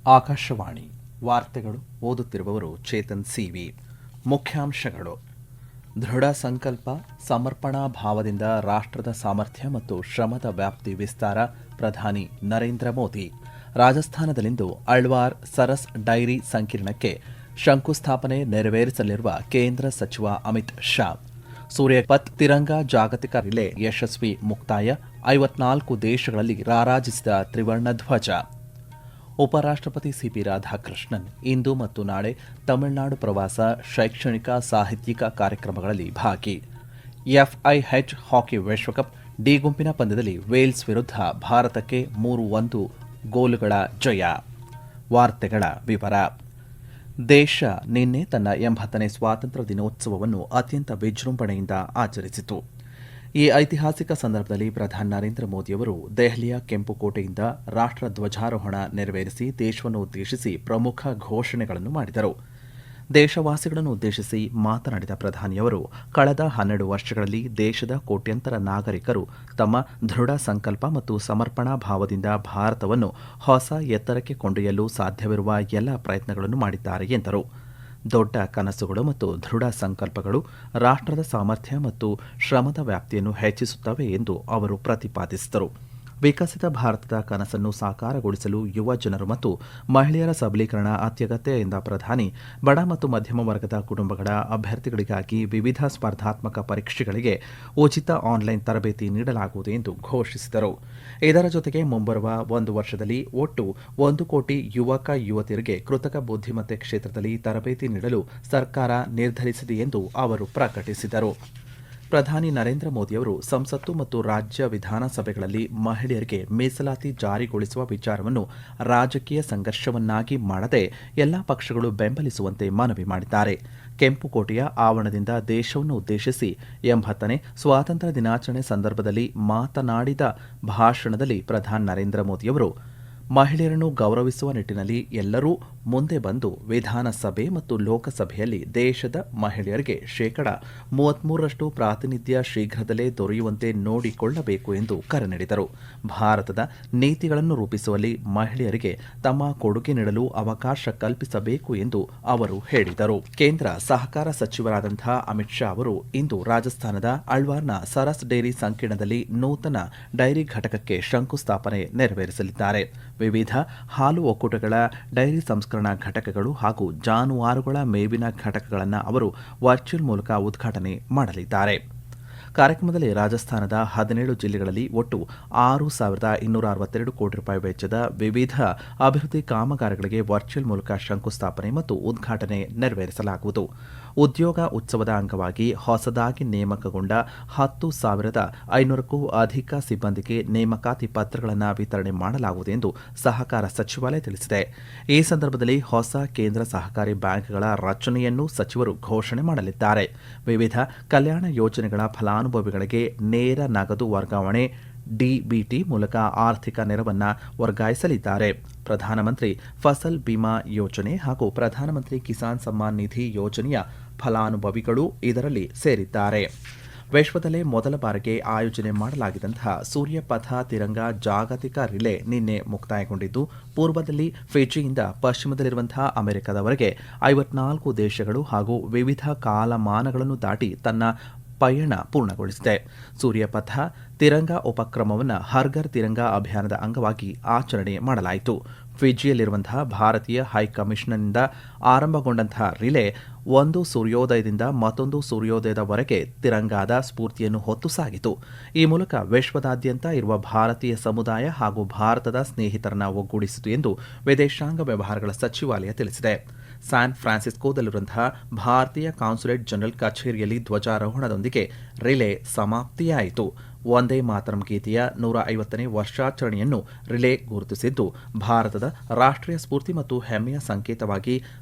ಆಕಾಶವಾಣಿ ವಾರ್ತೆಗಳು ಓದುತ್ತಿರುವವರು ಚೇತನ್ ಸಿವಿ. ಮುಖ್ಯಾಂಶಗಳು: ದೃಢ ಸಂಕಲ್ಪ, ಸಮರ್ಪಣಾ ಭಾವದಿಂದ ರಾಷ್ಟ್ರದ ಸಾಮರ್ಥ್ಯ ಮತ್ತು ಶ್ರಮದ ವ್ಯಾಪ್ತಿ ವಿಸ್ತಾರ. ಪ್ರಧಾನಿ ನರೇಂದ್ರ ಮೋದಿ. ರಾಜಸ್ಥಾನದಲ್ಲಿಂದು ಅಳ್ವಾರ್ ಸರಸ್ ಡೈರಿ ಸಂಕೀರ್ಣಕ್ಕೆ ಶಂಕುಸ್ಥಾಪನೆ ನೆರವೇರಿಸಲಿರುವ ಕೇಂದ್ರ ಸಚಿವ ಅಮಿತ್ ಶಾ. ಸೂರ್ಯಪಥ್ ತಿರಂಗ ಜಾಗತಿಕ ರಿಲೇ ಯಶಸ್ವಿ ಮುಕ್ತಾಯ. 54 ದೇಶಗಳಲ್ಲಿ ರಾರಾಜಿಸಿದ ತ್ರಿವರ್ಣ ಧ್ವಜ. ಉಪರಾಷ್ಟ್ರಪತಿ ಸಿಪಿ ರಾಧಾಕೃಷ್ಣನ್ ಇಂದು ಮತ್ತು ನಾಳೆ ತಮಿಳುನಾಡು ಪ್ರವಾಸ. ಶೈಕ್ಷಣಿಕ ಸಾಹಿತ್ಯಿಕ ಕಾರ್ಯಕ್ರಮಗಳಲ್ಲಿ ಭಾಗಿ. ಎಫ್ಐಎಚ್ ಹಾಕಿ ವಿಶ್ವಕಪ್ ಡಿ ಗುಂಪಿನ ಪಂದ್ಯದಲ್ಲಿ ವೇಲ್ಸ್ ವಿರುದ್ಧ ಭಾರತಕ್ಕೆ 3-1 ಗೋಲುಗಳ ಜಯ. ವಾರ್ತೆಗಳ ವಿವರ. ದೇಶ ನಿನ್ನೆ ತನ್ನ 80ನೇ ಸ್ವಾತಂತ್ರ್ಯ ದಿನೋತ್ಸವವನ್ನು ಅತ್ಯಂತ ವಿಜೃಂಭಣೆಯಿಂದ ಆಚರಿಸಿತು. ಈ ಐತಿಹಾಸಿಕ ಸಂದರ್ಭದಲ್ಲಿ ಪ್ರಧಾನಿ ನರೇಂದ್ರ ಮೋದಿಯವರು ದೆಹಲಿಯ ಕೆಂಪುಕೋಟೆಯಿಂದ ರಾಷ್ಟ್ರ ಧ್ವಜಾರೋಹಣ ನೆರವೇರಿಸಿ ದೇಶವನ್ನು ಉದ್ದೇಶಿಸಿ ಪ್ರಮುಖ ಘೋಷಣೆಗಳನ್ನು ಮಾಡಿದರು. ದೇಶವಾಸಿಗಳನ್ನು ಉದ್ದೇಶಿಸಿ ಮಾತನಾಡಿದ ಪ್ರಧಾನಿಯವರು, ಕಳೆದ 12 ವರ್ಷಗಳಲ್ಲಿ ದೇಶದ ಕೋಟ್ಯಂತರ ನಾಗರಿಕರು ತಮ್ಮ ದೃಢ ಸಂಕಲ್ಪ ಮತ್ತು ಸಮರ್ಪಣಾ ಭಾವದಿಂದ ಭಾರತವನ್ನು ಹೊಸ ಎತ್ತರಕ್ಕೆ ಕೊಂಡೊಯ್ಯಲು ಸಾಧ್ಯವಿರುವ ಎಲ್ಲ ಪ್ರಯತ್ನಗಳನ್ನು ಮಾಡಿದ್ದಾರೆ ಎಂದರು. ದೊಡ್ಡ ಕನಸುಗಳು ಮತ್ತು ದೃಢ ಸಂಕಲ್ಪಗಳು ರಾಷ್ಟ್ರದ ಸಾಮರ್ಥ್ಯ ಮತ್ತು ಶ್ರಮದ ವ್ಯಾಪ್ತಿಯನ್ನು ಹೆಚ್ಚಿಸುತ್ತವೆ ಎಂದು ಅವರು ಪ್ರತಿಪಾದಿಸಿದರು. ವಿಕಸಿತ ಭಾರತದ ಕನಸನ್ನು ಸಾಕಾರಗೊಳಿಸಲು ಯುವ ಜನರು ಮತ್ತು ಮಹಿಳೆಯರ ಸಬಲೀಕರಣ ಅತ್ಯಗತ್ಯ ಎಂದ ಪ್ರಧಾನಿ, ಬಡ ಮತ್ತು ಮಧ್ಯಮ ವರ್ಗದ ಕುಟುಂಬಗಳ ಅಭ್ಯರ್ಥಿಗಳಿಗಾಗಿ ವಿವಿಧ ಸ್ಪರ್ಧಾತ್ಮಕ ಪರೀಕ್ಷೆಗಳಿಗೆ ಉಚಿತ ಆನ್ಲೈನ್ ತರಬೇತಿ ನೀಡಲಾಗುವುದು ಎಂದು ಘೋಷಿಸಿದರು. ಇದರ ಜೊತೆಗೆ ಮುಂಬರುವ 1 ವರ್ಷದಲ್ಲಿ ಒಟ್ಟು 1 ಕೋಟಿ ಯುವಕ ಯುವತಿಯರಿಗೆ ಕೃತಕ ಬುದ್ಧಿಮತ್ತೆ ಕ್ಷೇತ್ರದಲ್ಲಿ ತರಬೇತಿ ನೀಡಲು ಸರ್ಕಾರ ನಿರ್ಧರಿಸಿದೆ ಎಂದು ಅವರು ಪ್ರಕಟಿಸಿದರು. ಪ್ರಧಾನಿ ನರೇಂದ್ರ ಮೋದಿಯವರು ಸಂಸತ್ತು ಮತ್ತು ರಾಜ್ಯ ವಿಧಾನಸಭೆಗಳಲ್ಲಿ ಮಹಿಳೆಯರಿಗೆ ಮೀಸಲಾತಿ ಜಾರಿಗೊಳಿಸುವ ವಿಚಾರವನ್ನು ರಾಜಕೀಯ ಸಂಘರ್ಷವನ್ನಾಗಿ ಮಾಡದೆ ಎಲ್ಲಾ ಪಕ್ಷಗಳು ಬೆಂಬಲಿಸುವಂತೆ ಮನವಿ ಮಾಡಿದ್ದಾರೆ. ಕೆಂಪುಕೋಟೆಯ ಆವರಣದಿಂದ ದೇಶವನ್ನು ಉದ್ದೇಶಿಸಿ 80ನೇ ಸ್ವಾತಂತ್ರ್ಯ ದಿನಾಚರಣೆ ಸಂದರ್ಭದಲ್ಲಿ ಮಾತನಾಡಿದ ಭಾಷಣದಲ್ಲಿ ಪ್ರಧಾನಿ ನರೇಂದ್ರ ಮೋದಿಯವರು, ಮಹಿಳೆಯರನ್ನು ಗೌರವಿಸುವ ನಿಟ್ಟಿನಲ್ಲಿ ಎಲ್ಲರೂ ಮುಂದೆ ಬಂದು ವಿಧಾನಸಭೆ ಮತ್ತು ಲೋಕಸಭೆಯಲ್ಲಿ ದೇಶದ ಮಹಿಳೆಯರಿಗೆ 33% ಪ್ರಾತಿನಿಧ್ಯ ಶೀಘ್ರದಲ್ಲೇ ದೊರೆಯುವಂತೆ ನೋಡಿಕೊಳ್ಳಬೇಕು ಎಂದು ಕರೆ ನೀಡಿದರು. ಭಾರತದ ನೀತಿಗಳನ್ನು ರೂಪಿಸುವಲ್ಲಿ ಮಹಿಳೆಯರಿಗೆ ತಮ್ಮ ಕೊಡುಗೆ ನೀಡಲು ಅವಕಾಶ ಕಲ್ಪಿಸಬೇಕು ಎಂದು ಅವರು ಹೇಳಿದರು. ಕೇಂದ್ರ ಸಹಕಾರ ಸಚಿವರಾದಂತಹ ಅಮಿತ್ ಶಾ ಅವರು ಇಂದು ರಾಜಸ್ಥಾನದ ಅಳ್ವಾರ್ನ ಸರಸ್ ಡೈರಿ ಸಂಕೀರ್ಣದಲ್ಲಿ ನೂತನ ಡೈರಿ ಘಟಕಕ್ಕೆ ಶಂಕುಸ್ಥಾಪನೆ ನೆರವೇರಿಸಲಿದ್ದಾರೆ. ವಿವಿಧ ಹಾಲು ಒಕ್ಕೂಟಗಳ ಡೈರಿ ಸಂಸ್ಕರಣಾ ಘಟಕಗಳು ಹಾಗೂ ಜಾನುವಾರುಗಳ ಮೇವಿನ ಘಟಕಗಳನ್ನು ಅವರು ವರ್ಚುವಲ್ ಮೂಲಕ ಉದ್ಘಾಟನೆ ಮಾಡಲಿದ್ದಾರೆ. ಕಾರ್ಯಕ್ರಮದಲ್ಲಿ ರಾಜಸ್ಥಾನದ 17 ಜಿಲ್ಲೆಗಳಲ್ಲಿ ಒಟ್ಟು 6,262 ಕೋಟಿ ರೂಪಾಯಿ ವೆಚ್ಚದ ವಿವಿಧ ಅಭಿವೃದ್ಧಿ ಕಾಮಗಾರಿಗಳಿಗೆ ವರ್ಚುವಲ್ ಮೂಲಕ ಶಂಕುಸ್ಥಾಪನೆ ಮತ್ತು ಉದ್ಘಾಟನೆ ನೆರವೇರಿಸಲಾಗುವುದು. ಉದ್ಯೋಗ ಉತ್ಸವದ ಅಂಗವಾಗಿ ಹೊಸದಾಗಿ ನೇಮಕಗೊಂಡ 10,500ಕ್ಕೂ ಅಧಿಕ ಸಿಬ್ಬಂದಿಗೆ ನೇಮಕಾತಿ ಪತ್ರಗಳನ್ನು ವಿತರಣೆ ಮಾಡಲಾಗುವುದು ಎಂದು ಸಹಕಾರ ಸಚಿವಾಲಯ ತಿಳಿಸಿದೆ. ಈ ಸಂದರ್ಭದಲ್ಲಿ ಹೊಸ ಕೇಂದ್ರ ಸಹಕಾರಿ ಬ್ಯಾಂಕ್ಗಳ ರಚನೆಯನ್ನು ಸಚಿವರು ಘೋಷಣೆ ಮಾಡಲಿದ್ದಾರೆ. ವಿವಿಧ ಕಲ್ಯಾಣ ಯೋಜನೆಗಳ ಫಲಾನುಭವಿಗಳಿಗೆ ನೇರ ನಗದು ವರ್ಗಾವಣೆ ಡಿಬಿಟಿ ಮೂಲಕ ಆರ್ಥಿಕ ನೆರವನ್ನು ವರ್ಗಾಯಿಸಲಿದ್ದಾರೆ. ಪ್ರಧಾನಮಂತ್ರಿ ಫಸಲ್ ಬಿಮಾ ಯೋಜನೆ ಹಾಗೂ ಪ್ರಧಾನಮಂತ್ರಿ ಕಿಸಾನ್ ಸಮ್ಮಾನ್ ನಿಧಿ ಯೋಜನೆಯ ಫಲಾನುಭವಿಗಳು ಇದರಲ್ಲಿ ಸೇರಿದ್ದಾರೆ. ವಿಶ್ವದಲ್ಲೇ ಮೊದಲ ಬಾರಿಗೆ ಆಯೋಜನೆ ಮಾಡಲಾಗಿದ್ದಂತಹ ಸೂರ್ಯಪಥ ತಿರಂಗ ಜಾಗತಿಕ ರಿಲೇ ನಿನ್ನೆ ಮುಕ್ತಾಯಗೊಂಡಿದ್ದು, ಪೂರ್ವದಲ್ಲಿ ಫಿಜಿಯಿಂದ ಪಶ್ಚಿಮದಲ್ಲಿರುವಂತಹ ಅಮೆರಿಕದವರೆಗೆ 54 ದೇಶಗಳು ಹಾಗೂ ವಿವಿಧ ಕಾಲಮಾನಗಳನ್ನು ದಾಟಿ ತನ್ನ ಪಯಣ ಪೂರ್ಣಗೊಳಿಸಿದೆ. ಸೂರ್ಯಪಥ ತಿರಂಗ ಉಪಕ್ರಮವನ್ನು ಹರ್ಘರ್ ತಿರಂಗ ಅಭಿಯಾನದ ಅಂಗವಾಗಿ ಆಚರಣೆ ಮಾಡಲಾಯಿತು. ಫಿಜಿಯಲ್ಲಿರುವಂತಹ ಭಾರತೀಯ ಹೈಕಮಿಷನ್ನಿಂದ ಆರಂಭಗೊಂಡಂತಹ ರಿಲೇ ಒಂದು ಸೂರ್ಯೋದಯದಿಂದ ಮತ್ತೊಂದು ಸೂರ್ಯೋದಯದವರೆಗೆ ತಿರಂಗಾದ ಸ್ಫೂರ್ತಿಯನ್ನು ಹೊತ್ತು ಸಾಗಿತು. ಈ ಮೂಲಕ ವಿಶ್ವದಾದ್ಯಂತ ಇರುವ ಭಾರತೀಯ ಸಮುದಾಯ ಹಾಗೂ ಭಾರತದ ಸ್ನೇಹಿತರನ್ನು ಒಗ್ಗೂಡಿಸಿತು ಎಂದು ವಿದೇಶಾಂಗ ವ್ಯವಹಾರಗಳ ಸಚಿವಾಲಯ ತಿಳಿಸಿದೆ. ಸ್ಯಾನ್ ಫ್ರಾನ್ಸಿಸ್ಕೋದಲ್ಲಿರುವಂತಹ ಭಾರತೀಯ ಕಾನ್ಸುಲೇಟ್ ಜನರಲ್ ಕಚೇರಿಯಲ್ಲಿ ಧ್ವಜಾರೋಹಣದೊಂದಿಗೆ ರಿಲೇ ಸಮಾಪ್ತಿಯಾಯಿತು. ವಂದೇ ಮಾತರಂ ಗೀತೆಯ 150ನೇ ವರ್ಷಾಚರಣೆಯನ್ನು ರಿಲೇ ಗುರುತಿಸಿದ್ದು, ಭಾರತದ ರಾಷ್ಟ್ರೀಯ ಸ್ಫೂರ್ತಿ ಮತ್ತು ಹೆಮ್ಮೆಯ ಸಂಕೇತವಾಗಿ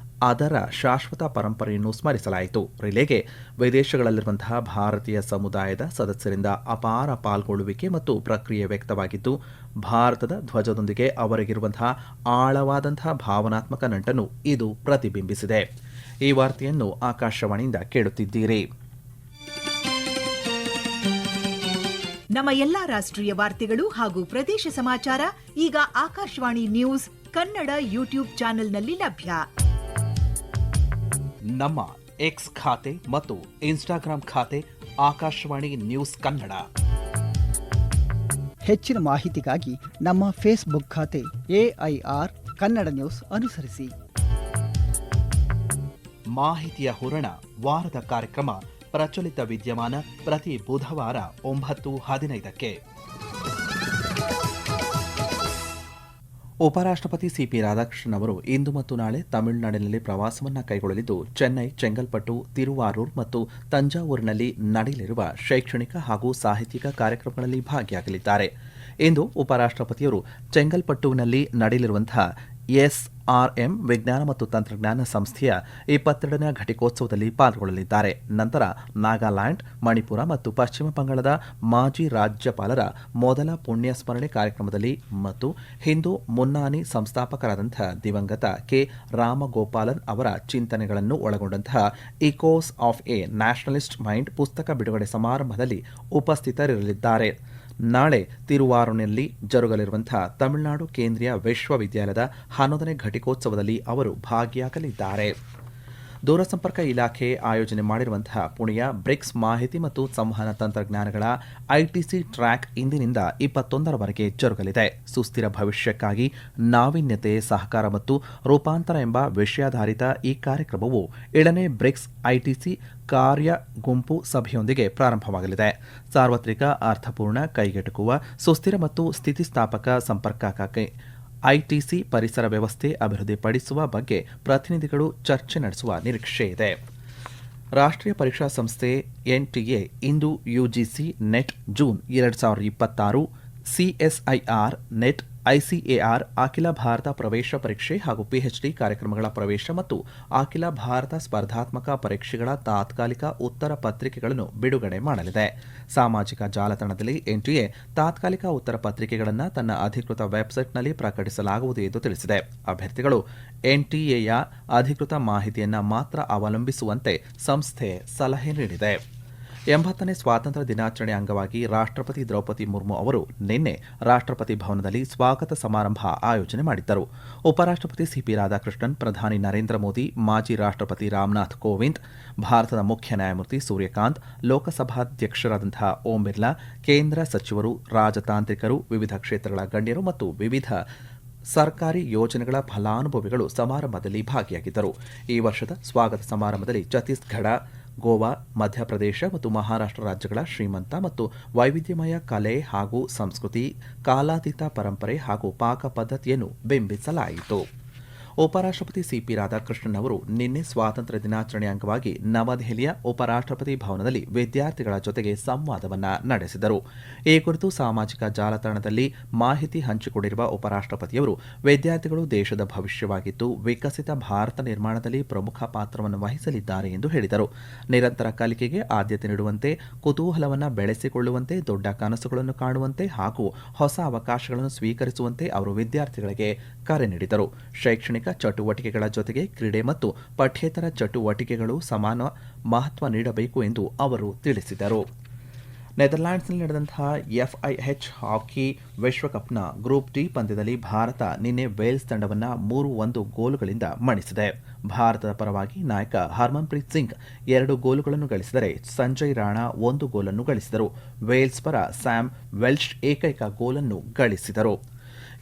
ಅದರ ಶಾಶ್ವತ ಪರಂಪರೆಯನ್ನು ಸ್ಮರಿಸಲಾಯಿತು. ರಿಲೇಗೆ ವಿದೇಶಗಳಲ್ಲಿರುವಂತಹ ಭಾರತೀಯ ಸಮುದಾಯದ ಸದಸ್ಯರಿಂದ ಅಪಾರ ಪಾಲ್ಗೊಳ್ಳುವಿಕೆ ಮತ್ತು ಪ್ರಕ್ರಿಯೆ ವ್ಯಕ್ತವಾಗಿದ್ದು, ಭಾರತದ ಧ್ವಜದೊಂದಿಗೆ ಅವರಿಗಿರುವಂತಹ ಆಳವಾದಂತಹ ಭಾವನಾತ್ಮಕ ನಂಟನ್ನು ಇದು ಪ್ರತಿಬಿಂಬಿಸಿದೆ. ಈ ವಾರ್ತೆಯನ್ನು ಆಕಾಶವಾಣಿಯಿಂದ ಕೇಳುತ್ತಿದ್ದೀರಿ. ನಮ್ಮ ಎಲ್ಲಾ ರಾಷ್ಟ್ರೀಯ ವಾರ್ತೆಗಳು ಹಾಗೂ ಪ್ರದೇಶ ಸಮಾಚಾರ ಈಗ ಆಕಾಶವಾಣಿ ನ್ಯೂಸ್ ಕನ್ನಡ ಯೂಟ್ಯೂಬ್ ಚಾನೆಲ್ನಲ್ಲಿ ಲಭ್ಯ. ನಮ್ಮ ಎಕ್ಸ್ ಖಾತೆ ಮತ್ತು ಇನ್ಸ್ಟಾಗ್ರಾಂ ಖಾತೆ ಆಕಾಶವಾಣಿ ನ್ಯೂಸ್ ಕನ್ನಡ. ಹೆಚ್ಚಿನ ಮಾಹಿತಿಗಾಗಿ ನಮ್ಮ ಫೇಸ್ಬುಕ್ ಖಾತೆ AIR ಕನ್ನಡ ನ್ಯೂಸ್ ಅನುಸರಿಸಿ. ಮಾಹಿತಿಯ ಹೂರಣ ವಾರದ ಕಾರ್ಯಕ್ರಮ ಪ್ರಚಲಿತ ವಿದ್ಯಮಾನ ಪ್ರತಿ ಬುಧವಾರ 9:15ಕ್ಕೆ. ಉಪರಾಷ್ಟ್ರಪತಿ ಸಿಪಿ ರಾಧಾಕೃಷ್ಣನ್ ಅವರು ಇಂದು ಮತ್ತು ನಾಳೆ ತಮಿಳುನಾಡಿನಲ್ಲಿ ಪ್ರವಾಸವನ್ನು ಕೈಗೊಳ್ಳಲಿದ್ದು, ಚೆನ್ನೈ, ಚೆಂಗಲ್ಪಟ್ಟು, ತಿರುವಾರೂರ್ ಮತ್ತು ತಂಜಾವೂರಿನಲ್ಲಿ ನಡೆಯಲಿರುವ ಶೈಕ್ಷಣಿಕ ಹಾಗೂ ಸಾಹಿತ್ಯಿಕ ಕಾರ್ಯಕ್ರಮಗಳಲ್ಲಿ ಭಾಗಿಯಾಗಲಿದ್ದಾರೆ. ಇಂದು ಉಪರಾಷ್ಟ್ರಪತಿಯವರು ಚೆಂಗಲ್ಪಟ್ಟುವಿನಲ್ಲಿ ನಡೆಯಲಿರುವಂತಹ SRM ವಿಜ್ಞಾನ ಮತ್ತು ತಂತ್ರಜ್ಞಾನ ಸಂಸ್ಥೆಯ 22ನೇ ಘಟಿಕೋತ್ಸವದಲ್ಲಿ ಪಾಲ್ಗೊಳ್ಳಲಿದ್ದಾರೆ. ನಂತರ ನಾಗಾಲ್ಯಾಂಡ್, ಮಣಿಪುರ ಮತ್ತು ಪಶ್ಚಿಮ ಬಂಗಾಳದ ಮಾಜಿ ರಾಜ್ಯಪಾಲರ ಮೊದಲ ಪುಣ್ಯ ಸ್ಮರಣೆ ಕಾರ್ಯಕ್ರಮದಲ್ಲಿ ಮತ್ತು ಹಿಂದೂ ಮುನ್ನಾನಿ ಸಂಸ್ಥಾಪಕರಾದಂತಹ ದಿವಂಗತ ಕೆ. ರಾಮಗೋಪಾಲನ್ ಅವರ ಚಿಂತನೆಗಳನ್ನು ಒಳಗೊಂಡಂತಹ echoes of a nationalist mind ಪುಸ್ತಕ ಬಿಡುಗಡೆ ಸಮಾರಂಭದಲ್ಲಿ ಉಪಸ್ಥಿತರಿರಲಿದ್ದಾರೆ. ನಾಳೆ ತಿರುವಾರೂರಿನಲ್ಲಿ ಜರುಗಲಿರುವಂತಹ ತಮಿಳುನಾಡು ಕೇಂದ್ರೀಯ ವಿಶ್ವವಿದ್ಯಾಲಯದ 11ನೇ ಘಟಿಕೋತ್ಸವದಲ್ಲಿ ಅವರು ಭಾಗಿಯಾಗಲಿದ್ದಾರೆ. ದೂರಸಂಪರ್ಕ ಇಲಾಖೆ ಆಯೋಜನೆ ಮಾಡಿರುವಂತಹ ಪುಣೆಯ ಬ್ರಿಕ್ಸ್ ಮಾಹಿತಿ ಮತ್ತು ಸಂವಹನ ತಂತ್ರಜ್ಞಾನಗಳ ITC ಟ್ರ್ಯಾಕ್ ಇಂದಿನಿಂದ 21ರವರೆಗೆ ಜರುಗಲಿದೆ. ಸುಸ್ಥಿರ ಭವಿಷ್ಯಕ್ಕಾಗಿ ನಾವೀನ್ಯತೆ, ಸಹಕಾರ ಮತ್ತು ರೂಪಾಂತರ ಎಂಬ ವಿಷಯಾಧಾರಿತ ಈ ಕಾರ್ಯಕ್ರಮವು 7ನೇ ಬ್ರಿಕ್ಸ್ ITC ಕಾರ್ಯ ಗುಂಪು ಸಭೆಯೊಂದಿಗೆ ಪ್ರಾರಂಭವಾಗಲಿದೆ. ಸಾರ್ವತ್ರಿಕ, ಅರ್ಥಪೂರ್ಣ, ಕೈಗೆಟುಕುವ, ಸುಸ್ಥಿರ ಮತ್ತು ಸ್ಥಿತಿಸ್ಥಾಪಕ ಸಂಪರ್ಕಕ್ಕಾಗಿ ITC ಪರಿಸರ ವ್ಯವಸ್ಥೆ ಅಭಿವೃದ್ಧಿಪಡಿಸುವ ಬಗ್ಗೆ ಪ್ರತಿನಿಧಿಗಳು ಚರ್ಚೆ ನಡೆಸುವ ನಿರೀಕ್ಷೆ ಇದೆ. ರಾಷ್ಟ್ರೀಯ ಪರೀಕ್ಷಾ ಸಂಸ್ಥೆ NTA ಇಂದು UGC net June 2026, CSIR net, ICAR ಅಖಿಲ ಭಾರತ ಪ್ರವೇಶ ಪರೀಕ್ಷೆ ಹಾಗೂ PhD ಕಾರ್ಯಕ್ರಮಗಳ ಪ್ರವೇಶ ಮತ್ತು ಅಖಿಲ ಭಾರತ ಸ್ಪರ್ಧಾತ್ಮಕ ಪರೀಕ್ಷೆಗಳ ತಾತ್ಕಾಲಿಕ ಉತ್ತರ ಪತ್ರಿಕೆಗಳನ್ನು ಬಿಡುಗಡೆ ಮಾಡಲಿದೆ. ಸಾಮಾಜಿಕ ಜಾಲತಾಣದಲ್ಲಿ NTA ತಾತ್ಕಾಲಿಕ ಉತ್ತರ ಪತ್ರಿಕೆಗಳನ್ನು ತನ್ನ ಅಧಿಕೃತ ವೆಬ್ಸೈಟ್ನಲ್ಲಿ ಪ್ರಕಟಿಸಲಾಗುವುದು ಎಂದು ತಿಳಿಸಿದೆ. ಅಭ್ಯರ್ಥಿಗಳು NTAಯ ಅಧಿಕೃತ ಮಾಹಿತಿಯನ್ನು ಮಾತ್ರ ಅವಲಂಬಿಸುವಂತೆ ಸಂಸ್ಥೆ ಸಲಹೆ ನೀಡಿದೆ. 80ನೇ ಸ್ವಾತಂತ್ರ್ಯ ದಿನಾಚರಣೆ ಅಂಗವಾಗಿ ರಾಷ್ಟ್ರಪತಿ ದ್ರೌಪದಿ ಮುರ್ಮು ಅವರು ನಿನ್ನೆ ರಾಷ್ಟ್ರಪತಿ ಭವನದಲ್ಲಿ ಸ್ವಾಗತ ಸಮಾರಂಭ ಆಯೋಜನೆ ಮಾಡಿದ್ದರು. ಉಪರಾಷ್ಟ್ರಪತಿ ಸಿಪಿ ರಾಧಾಕೃಷ್ಣನ್, ಪ್ರಧಾನಿ ನರೇಂದ್ರ ಮೋದಿ, ಮಾಜಿ ರಾಷ್ಟ್ರಪತಿ ರಾಮನಾಥ್ ಕೋವಿಂದ್, ಭಾರತದ ಮುಖ್ಯ ನ್ಯಾಯಮೂರ್ತಿ ಸೂರ್ಯಕಾಂತ್, ಲೋಕಸಭಾಧ್ಯಕ್ಷರಾದಂತಹ ಓಂ ಬಿರ್ಲಾ, ಕೇಂದ್ರ ಸಚಿವರು, ರಾಜತಾಂತ್ರಿಕರು, ವಿವಿಧ ಕ್ಷೇತ್ರಗಳ ಗಣ್ಯರು ಮತ್ತು ವಿವಿಧ ಸರ್ಕಾರಿ ಯೋಜನೆಗಳ ಫಲಾನುಭವಿಗಳು ಸಮಾರಂಭದಲ್ಲಿ ಭಾಗಿಯಾಗಿದ್ದರು. ಈ ವರ್ಷದ ಸ್ವಾಗತ ಸಮಾರಂಭದಲ್ಲಿ ಛತ್ತೀಸ್ಗಢ, ಗೋವಾ, ಮಧ್ಯಪ್ರದೇಶ ಮತ್ತು ಮಹಾರಾಷ್ಟ್ರ ರಾಜ್ಯಗಳ ಶ್ರೀಮಂತ ಮತ್ತು ವೈವಿಧ್ಯಮಯ ಕಲೆ ಹಾಗೂ ಸಂಸ್ಕೃತಿ, ಕಾಲಾತೀತ ಪರಂಪರೆ ಹಾಗೂ ಪಾಕ ಪದ್ಧತಿಯನ್ನು ಬಿಂಬಿಸಲಾಯಿತು. ಉಪರಾಷ್ಟ್ರಪತಿ ಸಿಪಿ ರಾಧಾಕೃಷ್ಣನ್ ಅವರು ನಿನ್ನೆ ಸ್ವಾತಂತ್ರ್ಯ ದಿನಾಚರಣೆ ಅಂಗವಾಗಿ ನವದೆಹಲಿಯ ಉಪರಾಷ್ಟ್ರಪತಿ ಭವನದಲ್ಲಿ ವಿದ್ಯಾರ್ಥಿಗಳ ಜೊತೆಗೆ ಸಂವಾದವನ್ನು ನಡೆಸಿದರು. ಈ ಕುರಿತು ಸಾಮಾಜಿಕ ಜಾಲತಾಣದಲ್ಲಿ ಮಾಹಿತಿ ಹಂಚಿಕೊಂಡಿರುವ ಉಪರಾಷ್ಟ್ರಪತಿಯವರು, ವಿದ್ಯಾರ್ಥಿಗಳು ದೇಶದ ಭವಿಷ್ಯವಾಗಿದ್ದು ವಿಕಸಿತ ಭಾರತ ನಿರ್ಮಾಣದಲ್ಲಿ ಪ್ರಮುಖ ಪಾತ್ರವನ್ನು ವಹಿಸಲಿದ್ದಾರೆ ಎಂದು ಹೇಳಿದರು. ನಿರಂತರ ಕಲಿಕೆಗೆ ಆದ್ಯತೆ ನೀಡುವಂತೆ, ಕುತೂಹಲವನ್ನು ಬೆಳೆಸಿಕೊಳ್ಳುವಂತೆ, ದೊಡ್ಡ ಕನಸುಗಳನ್ನು ಕಾಣುವಂತೆ ಹಾಗೂ ಹೊಸ ಅವಕಾಶಗಳನ್ನು ಸ್ವೀಕರಿಸುವಂತೆ ಅವರು ವಿದ್ಯಾರ್ಥಿಗಳಿಗೆ ಕರೆ ನೀಡಿದರು. ಶೈಕ್ಷಣಿಕ ಚಟುವಟಿಕೆಗಳ ಜೊತೆಗೆ ಕ್ರೀಡೆ ಮತ್ತು ಪಠ್ಯೇತರ ಚಟುವಟಿಕೆಗಳು ಸಮಾನ ಮಹತ್ವ ನೀಡಬೇಕು ಎಂದು ಅವರು ತಿಳಿಸಿದರು. ನೆದರ್ಲ್ಯಾಂಡ್ಸ್ನಲ್ಲಿ ನಡೆದಂತಹ FIH ಹಾಕಿ ವಿಶ್ವಕಪ್ನ ಗ್ರೂಪ್ ಡಿ ಪಂದ್ಯದಲ್ಲಿ ಭಾರತ ನಿನ್ನೆ ವೇಲ್ಸ್ ತಂಡವನ್ನು 3-1 ಗೋಲುಗಳಿಂದ ಮಣಿಸಿದೆ. ಭಾರತದ ಪರವಾಗಿ ನಾಯಕ ಹರ್ಮನ್ಪ್ರೀತ್ ಸಿಂಗ್ 2 ಗೋಲುಗಳನ್ನು ಗಳಿಸಿದರೆ ಸಂಜಯ್ ರಾಣಾ 1 ಗೋಲನ್ನು ಗಳಿಸಿದರು. ವೇಲ್ಸ್ ಪರ ಸ್ಯಾಮ್ ವೆಲ್ಶ್ ಏಕೈಕ ಗೋಲನ್ನು ಗಳಿಸಿದರು.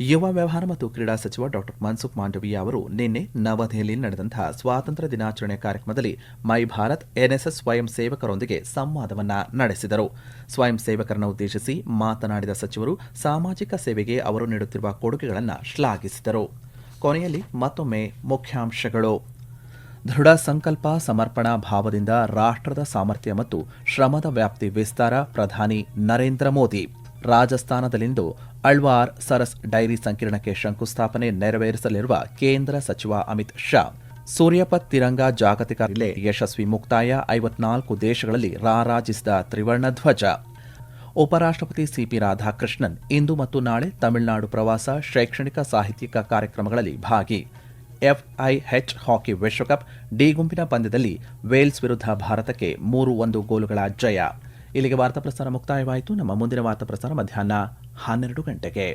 ಯುವ ವ್ಯವಹಾರ ಮತ್ತು ಕ್ರೀಡಾ ಸಚಿವ ಡಾ ಮನ್ಸುಖ್ ಮಾಂಡವೀಯ ಅವರು ನಿನ್ನೆ ನವದೆಹಲಿಯಲ್ಲಿ ನಡೆದಂತಹ ಸ್ವಾತಂತ್ರ್ಯ ದಿನಾಚರಣೆ ಕಾರ್ಯಕ್ರಮದಲ್ಲಿ ಮೈ ಭಾರತ್ NSS ಸ್ವಯಂ ಸೇವಕರೊಂದಿಗೆ ಸಂವಾದವನ್ನು ನಡೆಸಿದರು. ಸ್ವಯಂ ಸೇವಕರನ್ನು ಉದ್ದೇಶಿಸಿ ಮಾತನಾಡಿದ ಸಚಿವರು ಸಾಮಾಜಿಕ ಸೇವೆಗೆ ಅವರು ನೀಡುತ್ತಿರುವ ಕೊಡುಗೆಗಳನ್ನು ಶ್ಲಾಘಿಸಿದರು. ಕೊನೆಯಲ್ಲಿ ಮತ್ತೊಮ್ಮೆ ಮುಖ್ಯಾಂಶಗಳು. ದೃಢ ಸಂಕಲ್ಪ, ಸಮರ್ಪಣಾ ಭಾವದಿಂದ ರಾಷ್ಟ್ರದ ಸಾಮರ್ಥ್ಯ ಮತ್ತು ಶ್ರಮದ ವ್ಯಾಪ್ತಿ ವಿಸ್ತಾರ, ಪ್ರಧಾನಿ ನರೇಂದ್ರ ಮೋದಿ. ರಾಜಸ್ಥಾನದಲ್ಲಿಂದು ಅಳ್ವಾರ್ ಸರಸ್ ಡೈರಿ ಸಂಕೀರ್ಣಕ್ಕೆ ಶಂಕುಸ್ಥಾಪನೆ ನೆರವೇರಿಸಲಿರುವ ಕೇಂದ್ರ ಸಚಿವ ಅಮಿತ್ ಶಾ. ಸೂರ್ಯಪತ್ ತಿರಂಗ ಜಾಗತಿಕ ರಿಲೇ ಯಶಸ್ವಿ ಮುಕ್ತಾಯ, 54 ದೇಶಗಳಲ್ಲಿ ರಾರಾಜಿಸಿದ ತ್ರಿವರ್ಣ ಧ್ವಜ. ಉಪರಾಷ್ಟ್ರಪತಿ ಸಿಪಿ ರಾಧಾಕೃಷ್ಣನ್ ಇಂದು ಮತ್ತು ನಾಳೆ ತಮಿಳುನಾಡು ಪ್ರವಾಸ, ಶೈಕ್ಷಣಿಕ ಸಾಹಿತ್ಯಿಕ ಕಾರ್ಯಕ್ರಮಗಳಲ್ಲಿ ಭಾಗಿ. FIH ಹಾಕಿ ವಿಶ್ವಕಪ್ ಡಿ ಗುಂಪಿನ ಪಂದ್ಯದಲ್ಲಿ ವೇಲ್ಸ್ ವಿರುದ್ಧ ಭಾರತಕ್ಕೆ 3-1 ಗೋಲುಗಳ ಜಯ. ಇಲ್ಲಿಗೆ ವಾರ್ತಾ ಪ್ರಸಾರ ಮುಕ್ತಾಯವಾಯಿತು. ನಮ್ಮ ಮುಂದಿನ ವಾರ್ತಾ ಪ್ರಸಾರ ಮಧ್ಯಾಹ್ನ 12 ಗಂಟೆಗೆ.